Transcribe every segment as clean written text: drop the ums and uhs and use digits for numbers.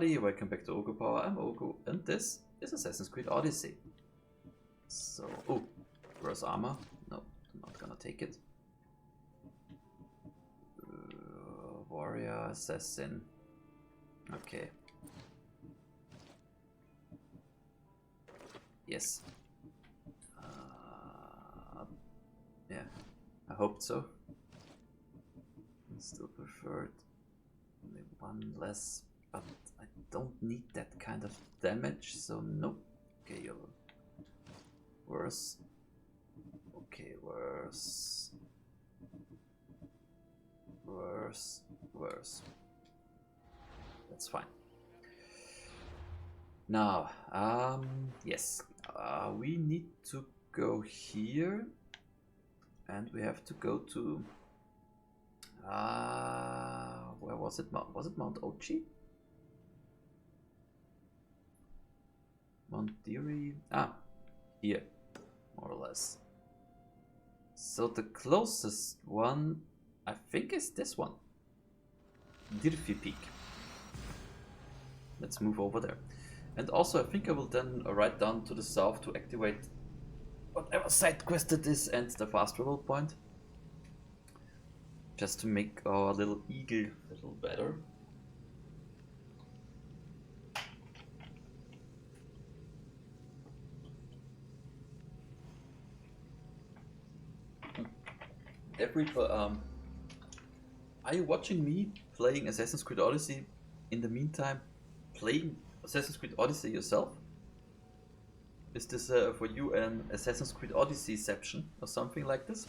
everybody, welcome back to Oghupower. I'm Oghu, and this is Assassin's Creed Odyssey. So, oh, where's armor? No, I'm not gonna take it. Warrior, assassin. Okay. Yes. Yeah, I hoped so. Still preferred. Only one less, but I don't need that kind of damage, so nope. Okay, you're worse. Okay, worse. Worse. Worse. That's fine. Now, yes, we need to go here, and we have to go to, where was it? Was it Mount Ochi? Mount Deary? Ah, here, more or less. So the closest one, I think, is this one. Dirfi Peak. Let's move over there. And also, I think I will then ride down to the south to activate whatever side quest it is and the fast travel point. Just to make our little eagle a little better. Are you watching me playing Assassin's Creed Odyssey in the meantime playing Assassin's Creed Odyssey yourself? Is this for you an Assassin's Creed Odysseyception or something like this?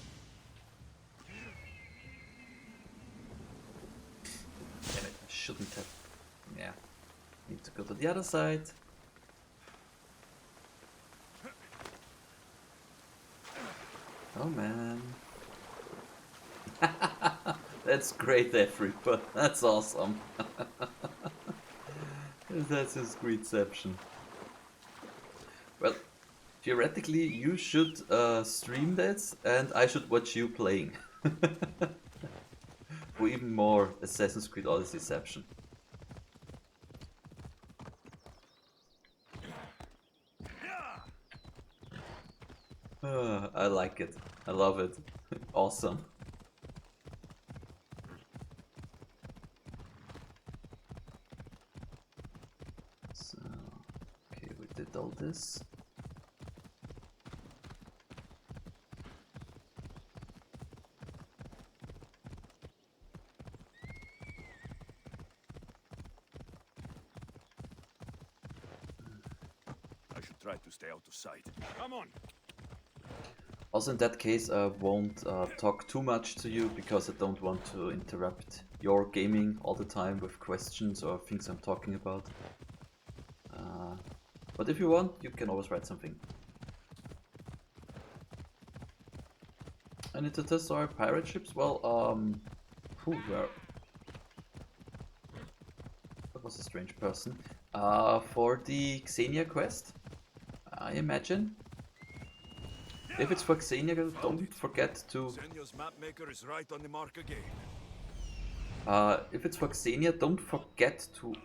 Damn it, I shouldn't have. Yeah, need to go to the other side. Oh man. That's great, Africa. That's awesome. That's his Creedception. Well, theoretically, you should stream that, and I should watch you playing. For even more Assassin's Creed Odysseyception. I like it. I love it. Awesome. So, okay, we did all this. I should try to stay out of sight. Come on. Also, in that case, I won't talk too much to you because I don't want to interrupt your gaming all the time with questions or things I'm talking about. But if you want, you can always write something. I need to test our pirate ships. Well, where? That was a strange person. For the Xenia quest, I imagine. If it's for Xenia, don't forget to. Xenia's mapmaker is right on the mark again. If it's for Xenia, don't forget to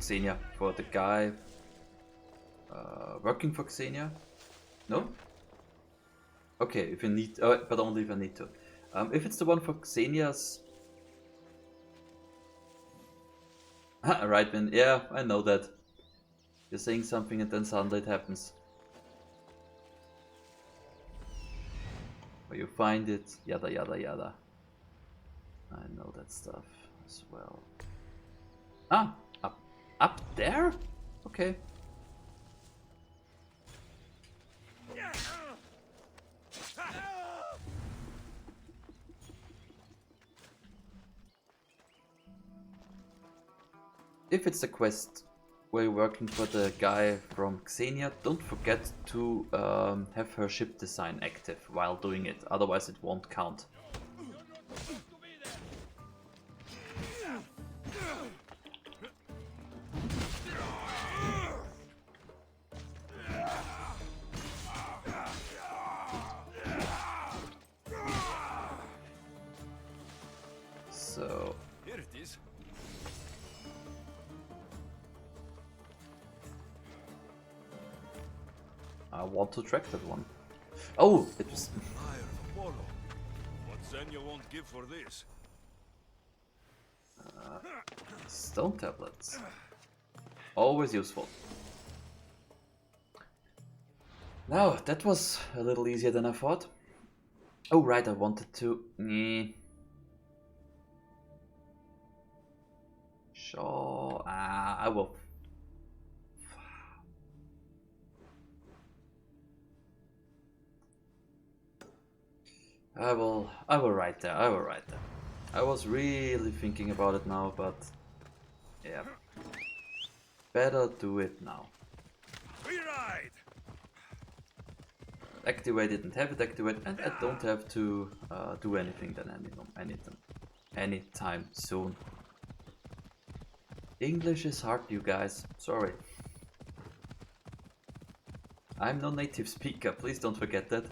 Xenia, for the guy working for Xenia. No? Okay, if you need, but only if I need to. If it's the one for Xenia's. Right, man. Yeah, I know that. You're saying something and then suddenly it happens. Or you find it, yada yada yada. I know that stuff as well. Ah, up there? Okay. If it's a quest where you're working for the guy from Xenia, don't forget to have her ship design active while doing it, otherwise it won't count. So... Here it is. I want to track that one. Oh, it was... Lyre of Apollo. What Xenia won't give for this? Stone tablets. Always useful. Now, that was a little easier than I thought. Oh right, I wanted to... Sure, I will... I will write there, I will write there. I was really thinking about it now, but... Yeah. Better do it now. We ride! Activate it and have it activate, and I don't have to do anything then anytime soon. English is hard, you guys. Sorry. I'm no native speaker, please don't forget that.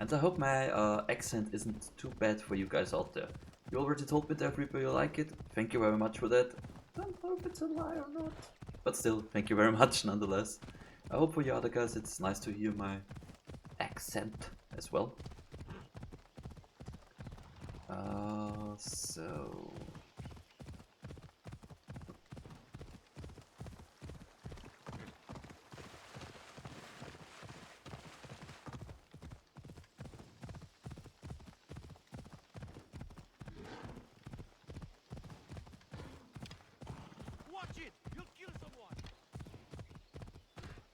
And I hope my accent isn't too bad for you guys out there. You already told me that you like it. Thank you very much for that. Don't know if it's a lie or not. But still, thank you very much nonetheless. I hope for you other guys it's nice to hear my accent as well. So...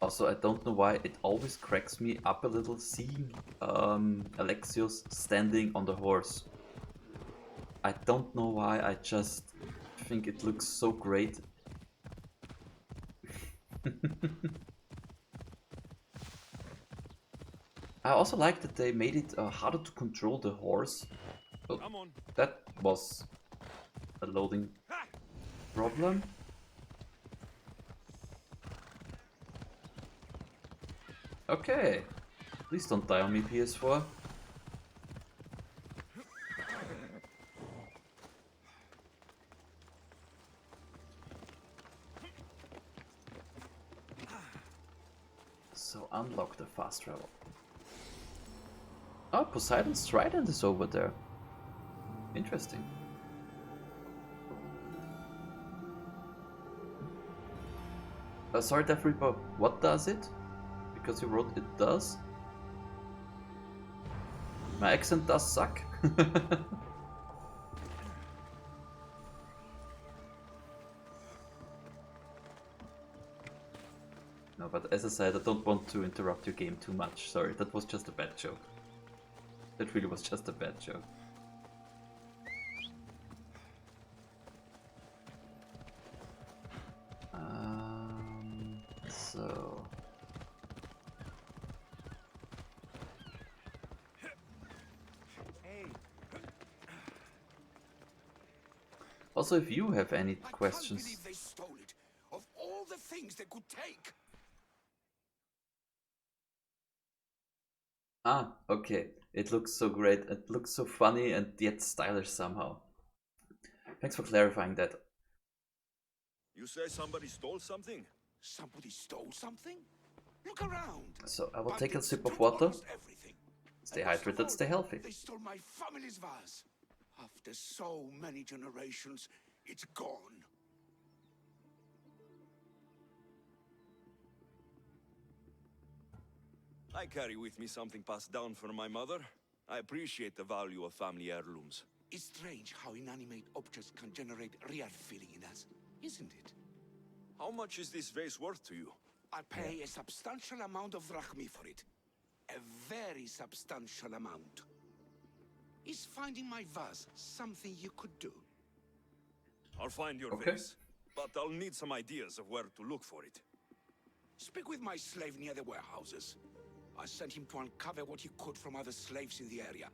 Also, I don't know why it always cracks me up a little seeing Alexios standing on the horse. I don't know why, I just think it looks so great. I also like that they made it harder to control the horse. Oh, that was a loading problem. Okay, please don't die on me, PS4. So unlock the fast travel. Oh, Poseidon's trident is over there. Interesting. Sorry, Death Reaper, what does it? Because you wrote it does? My accent does suck. No, but as I said, I don't want to interrupt your game too much. Sorry, that was just a bad joke. That really was just a bad joke. So... Also, if you have any questions... I can't believe they stole it. Of all the things they could take. Ah, okay. It looks so great. It looks so funny and yet stylish somehow. Thanks for clarifying that. You say somebody stole something? Somebody stole something? Look around. So I will take a sip of water. Stay hydrated, stay healthy. They stole my family's vase. After so many generations, it's gone. I carry with me something passed down from my mother. I appreciate the value of family heirlooms. It's strange how inanimate objects can generate real feeling in us, isn't it? How much is this vase worth to you? I pay a substantial amount of drachmi for it. A very substantial amount. Is finding my vase something you could do? I'll find your vase, but I'll need some ideas of where to look for it. Speak with my slave near the warehouses. I sent him to uncover what he could from other slaves in the area.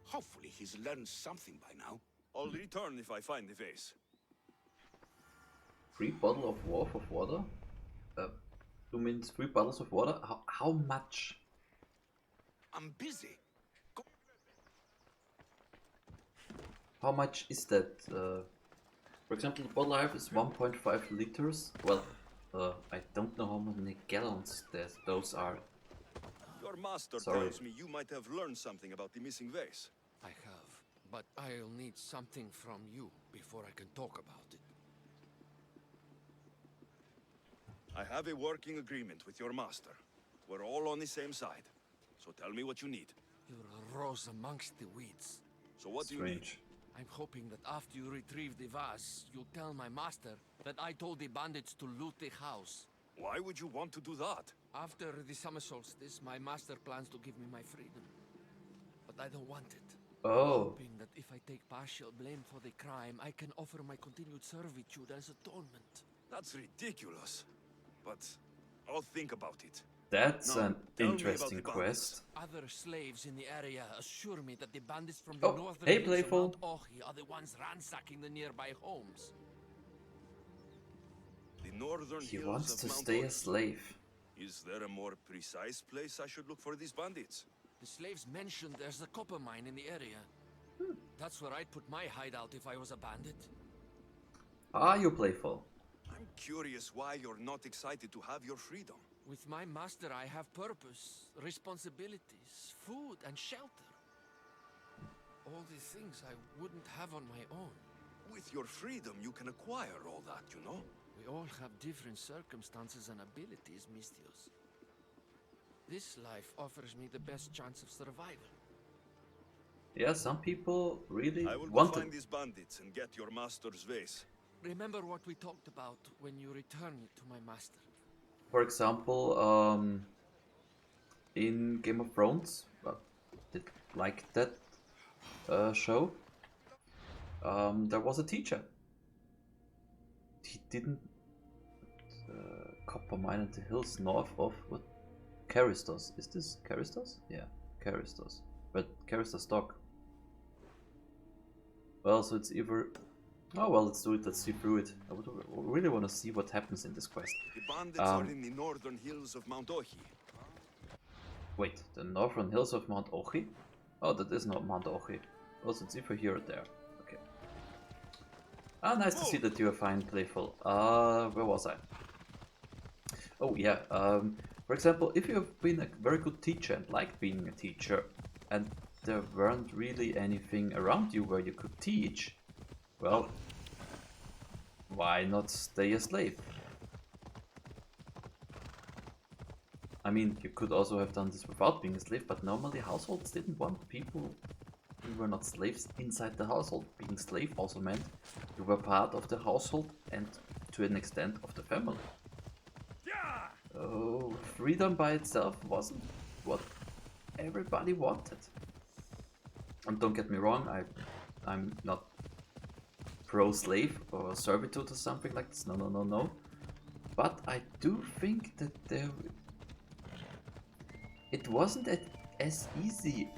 Hopefully he's learned something by now. I'll return if I find the vase. Free bottle of water? 2 minutes, 3 bottles of water? How much? I'm busy. How much is that? For example, the bottle I have is 1.5 liters. Well, I don't know how many gallons those are. Your master Sorry. tells me you might have learned something about the missing vase. I have, but I'll need something from you before I can talk about it. I have a working agreement with your master. We're all on the same side. So tell me what you need. You're a rose amongst the weeds. So what do you need? Strange. I'm hoping that after you retrieve the vase, you'll tell my master that I told the bandits to loot the house. Why would you want to do that? After the summer solstice, my master plans to give me my freedom. But I don't want it. Oh, Hoping that if I take partial blame for the crime, I can offer my continued servitude as atonement. That's ridiculous. But I'll think about it. that's No, an tell me about interesting the bandits. quest. Other slaves in the area assure me that the bandits from the Oh, northern hey, hills of Playful. Mount Oghu are the ones ransacking the nearby homes. The northern He hills wants of to Mount stay a Odyssey. slave. Is there a more precise place I should look for these bandits? The slaves mentioned there's a copper mine in the area. That's where I'd put my hideout if I was a bandit. Are you Playful? I'm curious why you're not excited to have your freedom. With my master, I have purpose, responsibilities, food, and shelter. All the things I wouldn't have on my own. With your freedom, you can acquire all that, you know? We all have different circumstances and abilities, Mistios. This life offers me the best chance of survival. Yeah, some people really I will go want find it. these bandits and get your master's vase. Remember what we talked about when you return it to my master. For example, in Game of Thrones, did like that show, there was a teacher. He didn't copper mine in the hills north of what? Caristos. Is this Caristos? Yeah, Caristos. But Caristos dock. Well, so it's either. Oh well, let's do it. Let's see through it. I would really want to see what happens in this quest. The bandits are in the northern hills of Mount Oghu. Wait, the northern hills of Mount Oghu? Oh, that is not Mount Oghu. Oh, so it's either here or there. Okay. Ah, nice to see that you are fine, Playful. Where was I? Oh yeah. For example, if you have been a very good teacher and like being a teacher, and there weren't really anything around you where you could teach, well, why not stay a slave? I mean, you could also have done this without being a slave, but normally households didn't want people who were not slaves inside the household. Being slave also meant you were part of the household and to an extent of the family. Oh, freedom by itself wasn't what everybody wanted. And don't get me wrong, I'm not pro-slave or servitude or something like this. No. But I do think that it wasn't as easy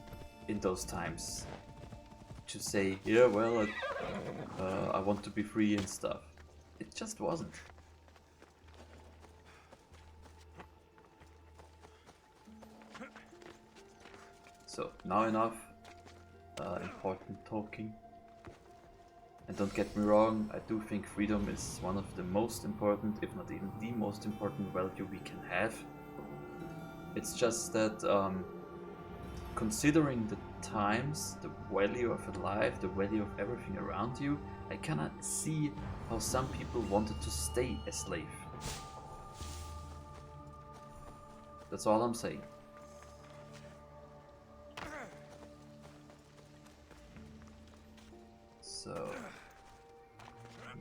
in those times to say, yeah, well, I want to be free and stuff. It just wasn't. So, now enough important talking. And don't get me wrong, I do think freedom is one of the most important, if not even the most important value we can have. It's just that considering the times, the value of life, the value of everything around you, I cannot see how some people wanted to stay a slave. That's all I'm saying. So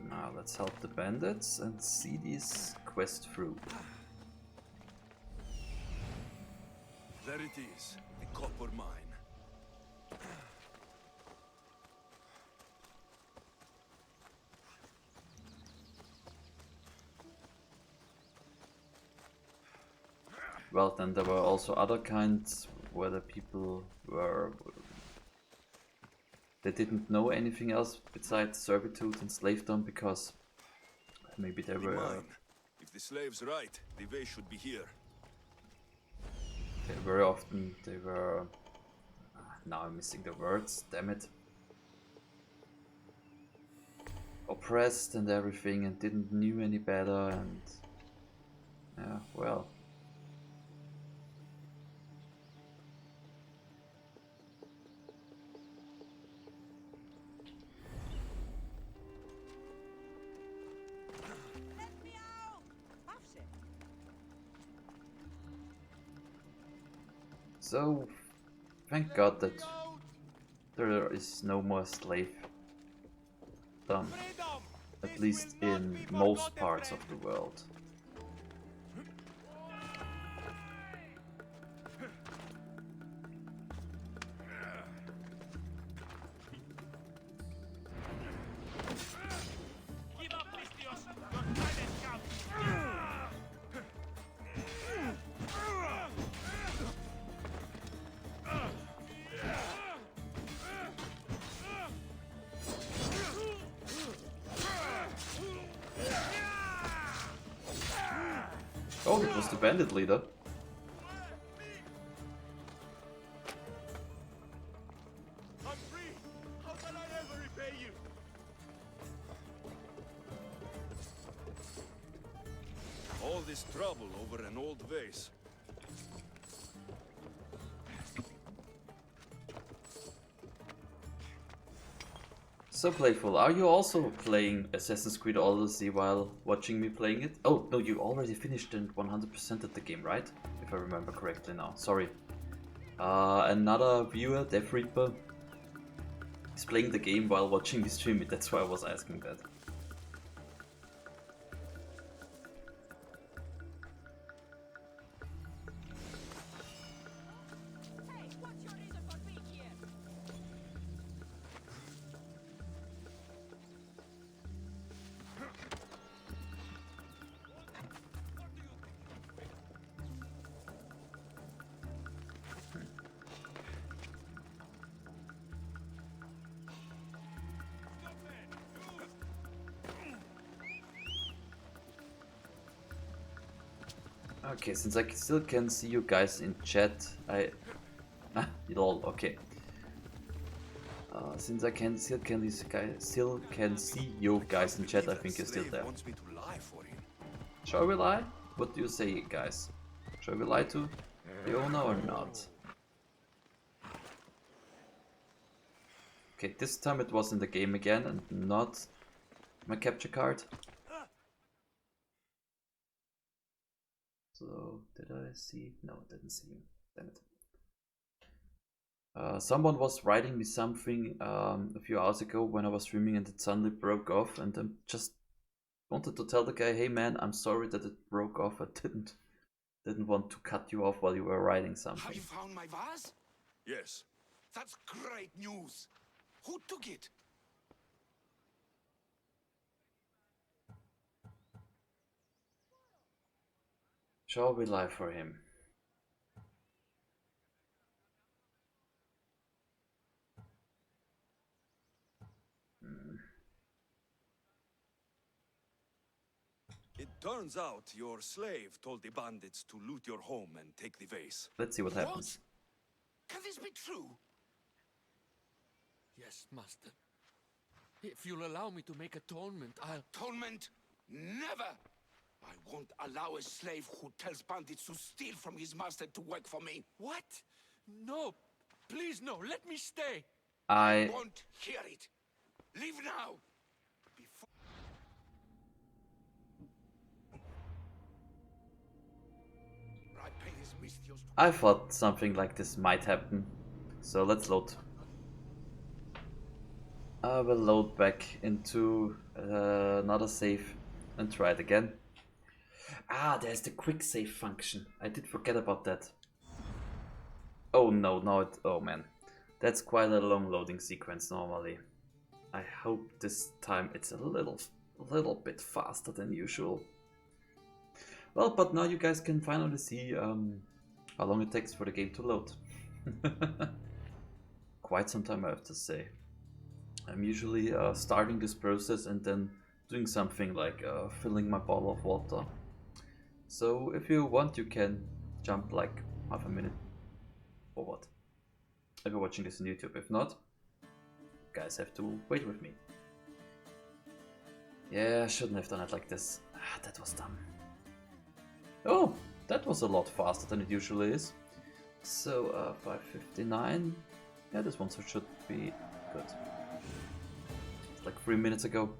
now let's help the bandits and see this quest through. There it is, the copper mine. Well, then there were also other kinds where the people were... They didn't know anything else besides servitude and slavedom because maybe they The were... mine. If the slave's right, the vase should be here. Very often they were... Now I'm missing the words, damn it. Oppressed and everything and didn't knew any better and... Yeah, well... So, thank God that there is no more slave dom, at least in most parts of the world. Oh, that was the bandit leader. I'm free! How can I ever repay you? All this trouble over an old vase. So playful. Are you also playing Assassin's Creed Odyssey while watching me playing it? Oh, no, you already finished and 100% of the game, right? If I remember correctly now. Sorry. Another viewer, Death Reaper, is playing the game while watching me stream it. That's why I was asking that. Okay, since I still can see you guys in chat, lol, okay. Since I still can see you guys in chat, I think you're still there. Shall we lie? What do you say, guys? Shall we lie to the owner or not? Okay, this time it was in the game again and not my capture card. So, did I see? No, I didn't see you. Damn it. Someone was writing me something a few hours ago when I was streaming and it suddenly broke off, and I just wanted to tell the guy, hey man, I'm sorry that it broke off. I didn't want to cut you off while you were writing something. Have you found my vase? Yes. That's great news. Who took it? Shall we lie for him? It turns out your slave told the bandits to loot your home and take the vase. Let's see what happens. Can this be true? Yes, master. If you'll allow me to make atonement, I'll... Atonement? Never! I won't allow a slave who tells bandits to steal from his master to work for me. What? No! Please, no! Let me stay! I won't hear it! Leave now! Before... I thought something like this might happen. So let's load. I will load back into another save and try it again. Ah, there's the quick save function. I did forget about that. Oh no, oh man. That's quite a long loading sequence normally. I hope this time it's a little bit faster than usual. Well, but now you guys can finally see how long it takes for the game to load. Quite some time, I have to say. I'm usually starting this process and then doing something like filling my bottle of water. So if you want, you can jump like half a minute forward if you're watching this on YouTube. If not, you guys have to wait with me. Yeah, I shouldn't have done it like this. Ah, that was dumb. Oh, that was a lot faster than it usually is. So 5:59. Yeah, this one should be good. It's like 3 minutes ago.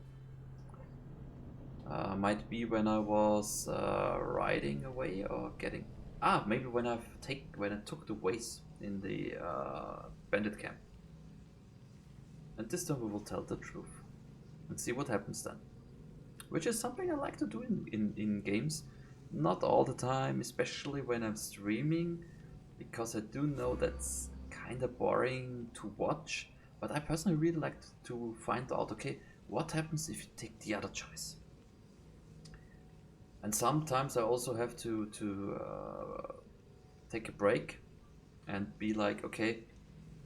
Might be when I was riding away or getting maybe when I took the ways in the bandit camp. And this time we will tell the truth and see what happens then. Which is something I like to do in games. Not all the time, especially when I'm streaming, because I do know that's kind of boring to watch. But I personally really like to find out, okay, what happens if you take the other choice? And sometimes I also have to take a break and be like, okay,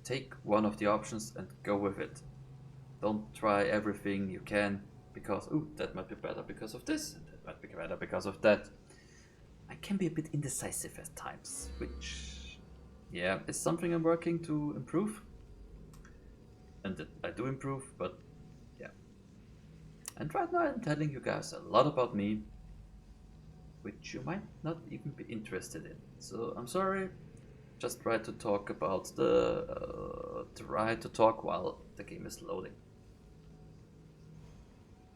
take one of the options and go with it. Don't try everything you can because, ooh, that might be better because of this, and that might be better because of that. I can be a bit indecisive at times, which, yeah, is something I'm working to improve. And that I do improve, but yeah. And right now I'm telling you guys a lot about me, which you might not even be interested in. So I'm sorry, just try to talk about try to talk while the game is loading.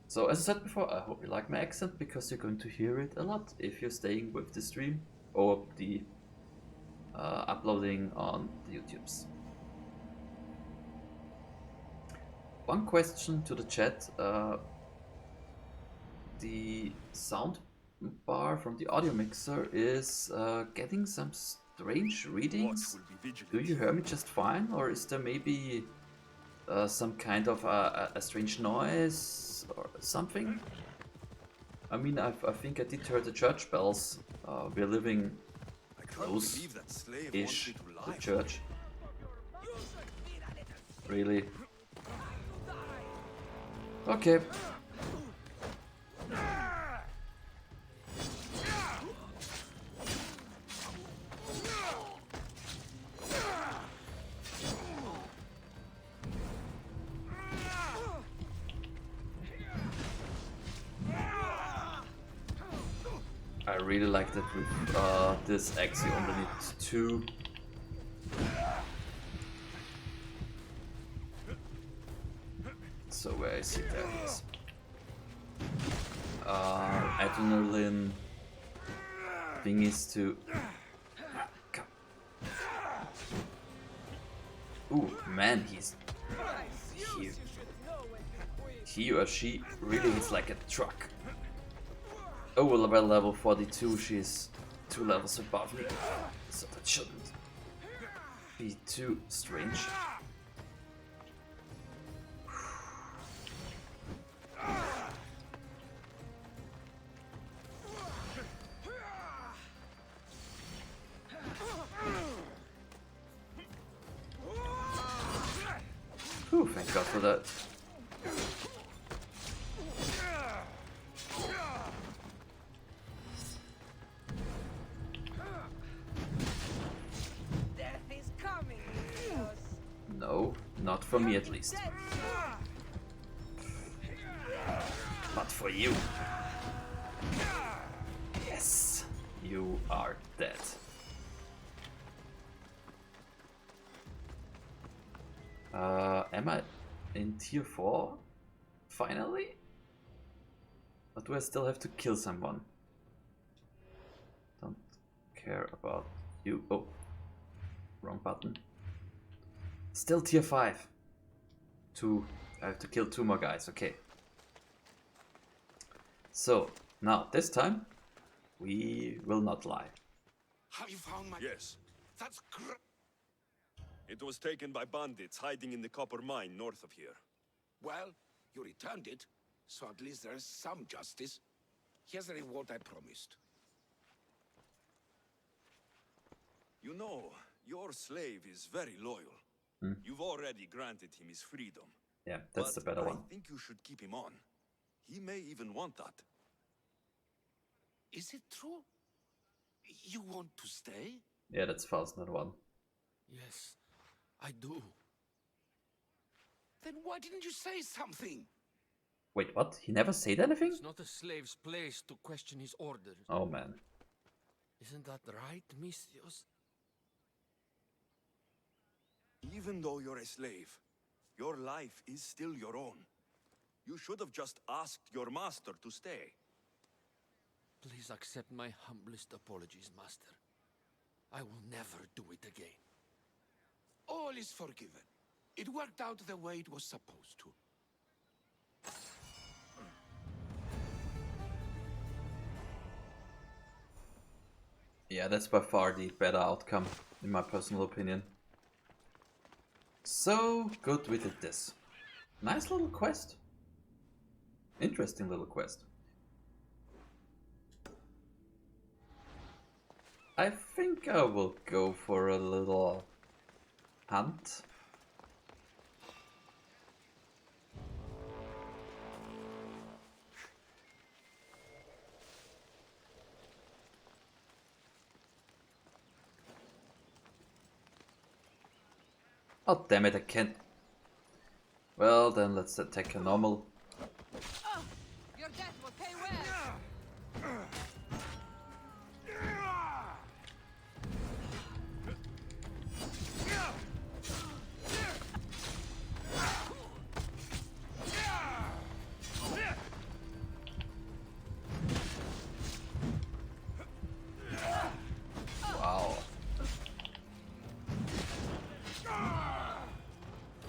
So as I said before, I hope you like my accent because you're going to hear it a lot if you're staying with the stream or the uploading on the YouTubes. One question to the chat, the sound bar from the audio mixer is getting some strange readings. Do you hear me just fine, or is there maybe some kind of a strange noise or something? I mean, I think I did hear the church bells. We're living close-ish to church. Really? Okay. I really like that with this axe you only need 2. So where is he? There he is. Adrenaline thing is to... Ooh, man, he or she really is like a truck. Oh, well, by level 42, she's 2 levels above me, so that shouldn't be too strange. Whew, thank God for that. No, not for me at least. But for you. Yes, you are dead. Am I in tier 4? Finally? Or do I still have to kill someone? Don't care about you. Oh, wrong button. Still tier 5. 2. I have to kill 2 more guys, okay. So, now, this time, we will not lie. Have you found my... Yes. That's It was taken by bandits hiding in the copper mine north of here. Well, you returned it, so at least there's some justice. Here's the reward I promised. You know, your slave is very loyal. You've already granted him his freedom. Yeah, that's the better one. I think you should keep him on. He may even want that. Is it true? You want to stay? Yeah, that's Faustner one. Yes, I do. Then why didn't you say something? Wait, what? He never said anything? It's not a slave's place to question his orders. Oh man. Isn't that right, Misthios? Even though you're a slave, your life is still your own. You should have just asked your master to stay. Please accept my humblest apologies, Master. I will never do it again. All is forgiven. It worked out the way it was supposed to. Yeah, that's by far the better outcome, in my personal opinion. So good we did this. Nice little quest. Interesting little quest. I think I will go for a little hunt. Oh damn it, I can't. Well then let's attack a normal. Oh, your death will pay well. Wow.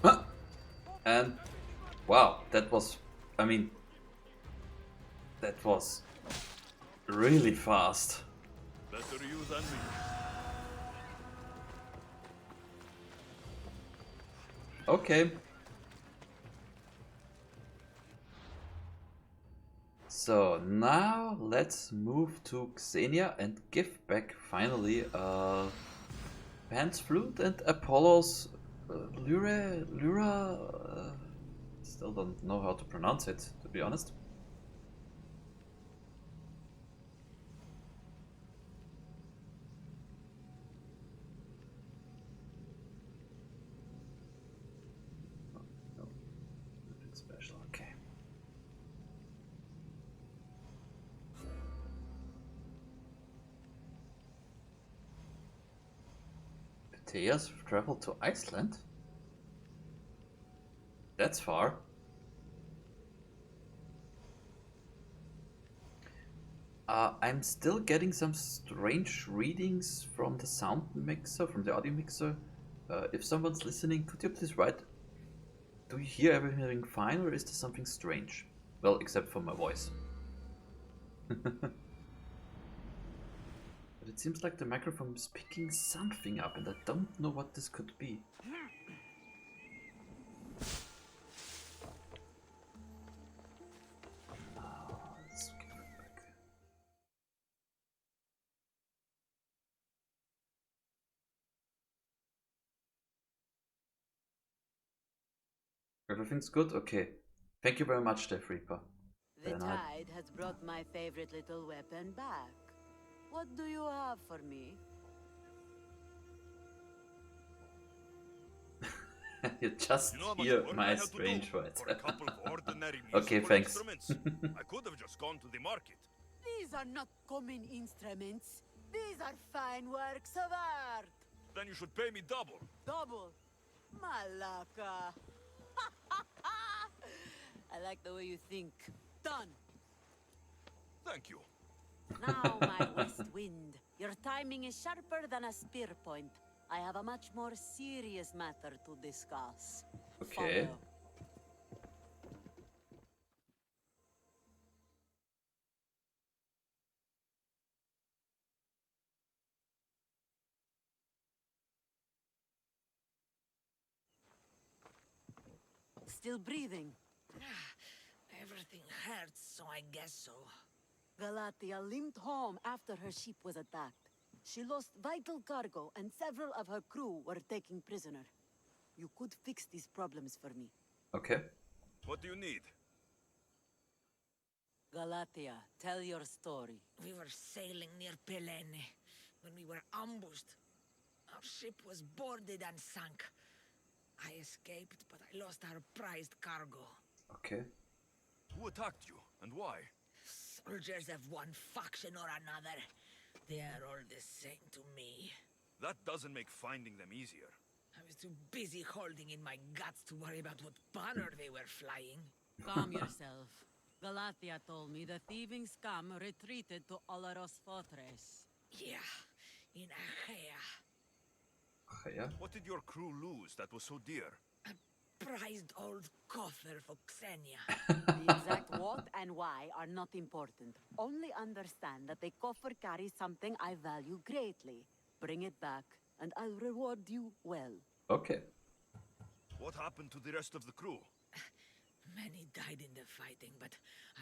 Huh. And wow, that was, I mean, that was really fast. Better you than me. Okay. So now let's move to Xenia and give back finally Pan's flute and Apollo's Lyra. Still don't know how to pronounce it, to be honest. No, nothing special. Okay. Thea's traveled to Iceland? That's far. I'm still getting some strange readings from the sound mixer, from the audio mixer. If someone's listening, could you please write? Do you hear everything fine, or is there something strange? Well, except for my voice. But it seems like the microphone is picking something up, and I don't know what this could be. Let's give it back. Everything's good? Okay. Thank you very much, Death Reaper. The Then tide has brought my favorite little weapon back. What do you have for me? You just You know how much hear work I my had to do strange words. for a couple of ordinary Okay, musical thanks. instruments? I could have just gone to the market. These are not common instruments. These are fine works of art. Then you should pay me double. Double. Malaka. I like the way you think. Done. Thank you. Now, my west wind. Your timing is sharper than a spear point. I have a much more serious matter to discuss. Okay. Follow. Still breathing. Everything hurts, so I guess so. Galatia limped home after her ship was attacked. She lost vital cargo, and several of her crew were taken prisoner. You could fix these problems for me. Okay. What do you need? Galatia, tell your story. We were sailing near Pelene when we were ambushed. Our ship was boarded and sunk. I escaped, but I lost our prized cargo. Okay. Who attacked you, and why? Soldiers of one faction or another. They are all the same to me. That doesn't make finding them easier. I was too busy holding in my guts to worry about what banner they were flying. Calm yourself. Galatia told me the thieving scum retreated to Olaros Fortress. Yeah, in Achaea. yeah. What did your crew lose that was so dear? Prized old coffer for Xenia. The exact what and why are not important. Only understand that the coffer carries something I value greatly. Bring it back, and I'll reward you well. Okay. What happened to the rest of the crew? Many died in the fighting, but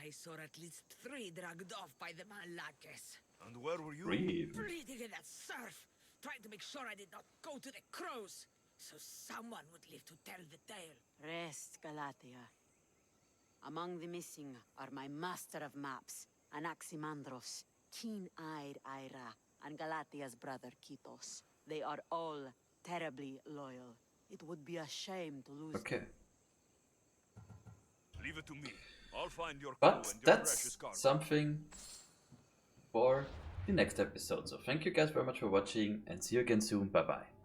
I saw at least 3 dragged off by the Malaches. And where were you? Breathe. Bleeding in that surf, trying to make sure I did not go to the crows, so someone would live to tell the tale. Rest, Galatia. Among the missing are my master of maps, Anaximandros, keen-eyed Ira, and Galatia's brother Kitos. They are all terribly loyal. It would be a shame to lose Okay. them. Leave it to me. I'll find your crew But and your that's precious cargo. something for the next episode. So thank you guys very much for watching and see you again soon. Bye bye.